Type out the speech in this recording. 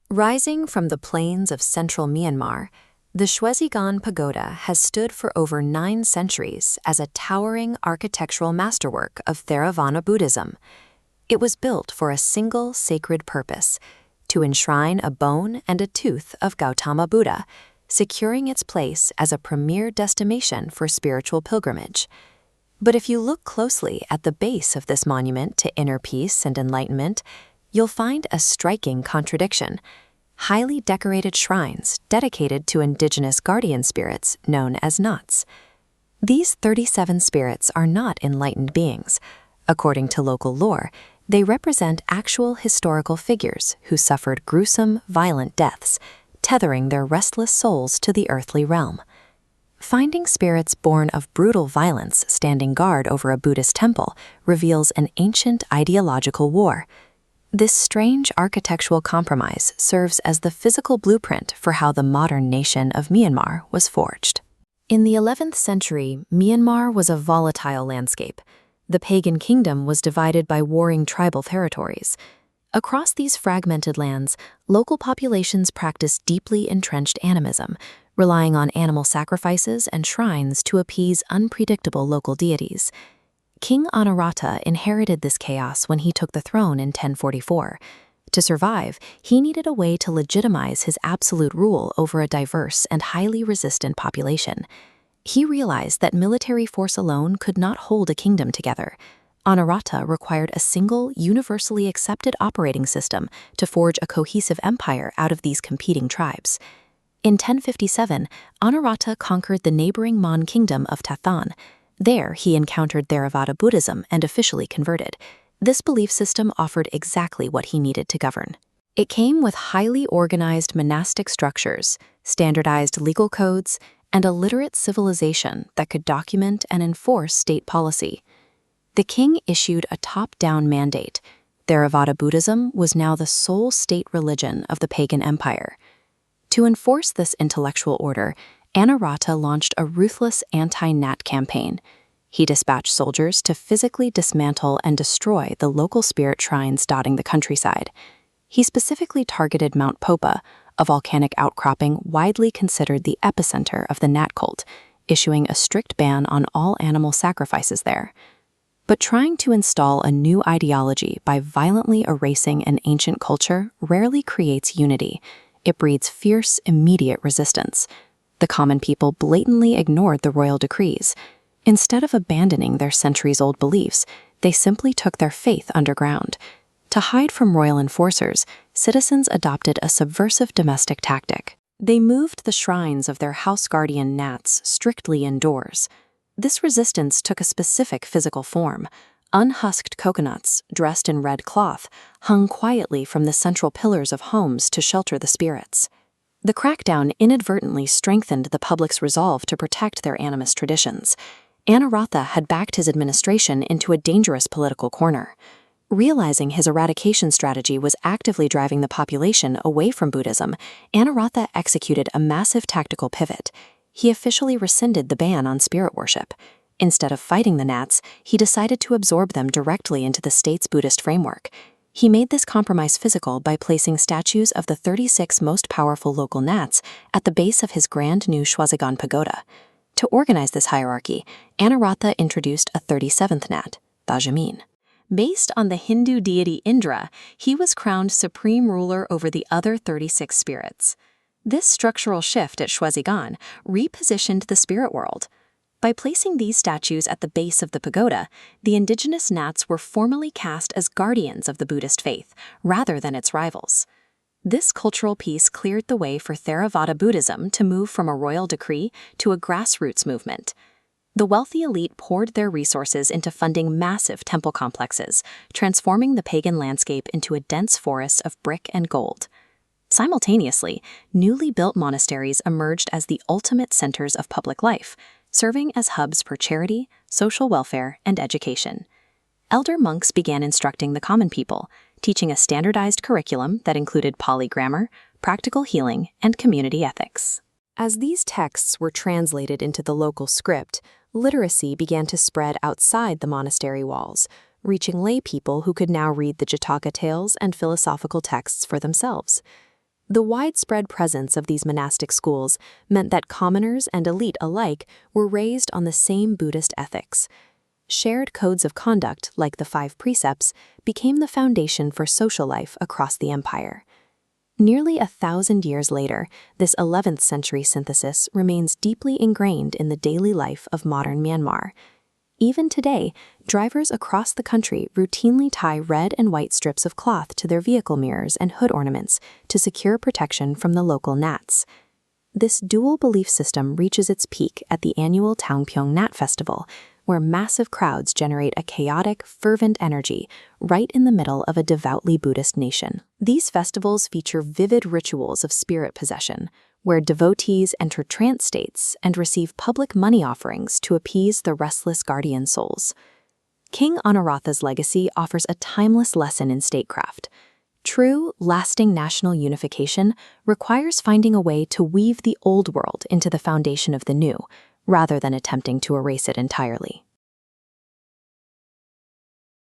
Rising from the plains of central Myanmar, the Shwezigon Pagoda has stood for over 9 centuries as a towering architectural masterwork of Theravada Buddhism. It was built for a single sacred purpose, to enshrine a bone and a tooth of Gautama Buddha, securing its place as a premier destination for spiritual pilgrimage. But if you look closely at the base of this monument to inner peace and enlightenment, you'll find a striking contradiction: highly decorated shrines dedicated to indigenous guardian spirits known as Nats. These 37 spirits are not enlightened beings. According to local lore, they represent actual historical figures who suffered gruesome, violent deaths, tethering their restless souls to the earthly realm. Finding spirits born of brutal violence standing guard over a Buddhist temple reveals an ancient ideological war. This strange architectural compromise serves as the physical blueprint for how the modern nation of Myanmar was forged. In the 11th century, Myanmar was a volatile landscape. The pagan kingdom was divided by warring tribal territories. Across these fragmented lands, local populations practiced deeply entrenched animism, relying on animal sacrifices and shrines to appease unpredictable local deities. King Anawrahta inherited this chaos when he took the throne in 1044. To survive, he needed a way to legitimize his absolute rule over a diverse and highly resistant population. He realized that military force alone could not hold a kingdom together. Anawrahta required a single, universally accepted operating system to forge a cohesive empire out of these competing tribes. In 1057, Anawrahta conquered the neighboring Mon kingdom of Tathan. There, he encountered Theravada Buddhism and officially converted. This belief system offered exactly what he needed to govern. It came with highly organized monastic structures, standardized legal codes, and a literate civilization that could document and enforce state policy. The king issued a top-down mandate. Theravada Buddhism was now the sole state religion of the Pagan Empire. To enforce this intellectual order, Anawrahta launched a ruthless anti-Nat campaign. He dispatched soldiers to physically dismantle and destroy the local spirit shrines dotting the countryside. He specifically targeted Mount Popa, a volcanic outcropping widely considered the epicenter of the Nat cult, issuing a strict ban on all animal sacrifices there. But trying to install a new ideology by violently erasing an ancient culture rarely creates unity. It breeds fierce, immediate resistance. The common people blatantly ignored the royal decrees. Instead of abandoning their centuries-old beliefs, they simply took their faith underground. To hide from royal enforcers, citizens adopted a subversive domestic tactic. They moved the shrines of their house guardian Nats strictly indoors. This resistance took a specific physical form. Unhusked coconuts, dressed in red cloth, hung quietly from the central pillars of homes to shelter the spirits. The crackdown inadvertently strengthened the public's resolve to protect their animist traditions. Anawrahta had backed his administration into a dangerous political corner. Realizing his eradication strategy was actively driving the population away from Buddhism, Anawrahta executed a massive tactical pivot. He officially rescinded the ban on spirit worship. Instead of fighting the Nats, he decided to absorb them directly into the state's Buddhist framework. He made this compromise physical by placing statues of the 36 most powerful local Nats at the base of his grand new Shwezigon Pagoda. To organize this hierarchy, Anawrahta introduced a 37th Nat, The. Based on the Hindu deity Indra, he was crowned supreme ruler over the other 36 spirits. This structural shift at Shwezigon repositioned the spirit world. By placing these statues at the base of the pagoda, the indigenous Nats were formally cast as guardians of the Buddhist faith, rather than its rivals. This cultural piece cleared the way for Theravada Buddhism to move from a royal decree to a grassroots movement. The wealthy elite poured their resources into funding massive temple complexes, transforming the pagan landscape into a dense forest of brick and gold. Simultaneously, newly built monasteries emerged as the ultimate centers of public life, serving as hubs for charity, social welfare, and education. Elder monks began instructing the common people, teaching a standardized curriculum that included Pali grammar, practical healing, and community ethics. As these texts were translated into the local script, literacy began to spread outside the monastery walls, reaching lay people who could now read the Jataka tales and philosophical texts for themselves. The widespread presence of these monastic schools meant that commoners and elite alike were raised on the same Buddhist ethics. Shared codes of conduct, like the 5 precepts, became the foundation for social life across the empire. Nearly 1,000 years later, this 11th century synthesis remains deeply ingrained in the daily life of modern Myanmar. Even today, drivers across the country routinely tie red and white strips of cloth to their vehicle mirrors and hood ornaments to secure protection from the local gnats. This dual belief system reaches its peak at the annual Tangpyeong Nat Festival, where massive crowds generate a chaotic, fervent energy right in the middle of a devoutly Buddhist nation. These festivals feature vivid rituals of spirit possession, where devotees enter trance states and receive public money offerings to appease the restless guardian souls. King Anawrahta's legacy offers a timeless lesson in statecraft. True, lasting national unification requires finding a way to weave the old world into the foundation of the new, rather than attempting to erase it entirely.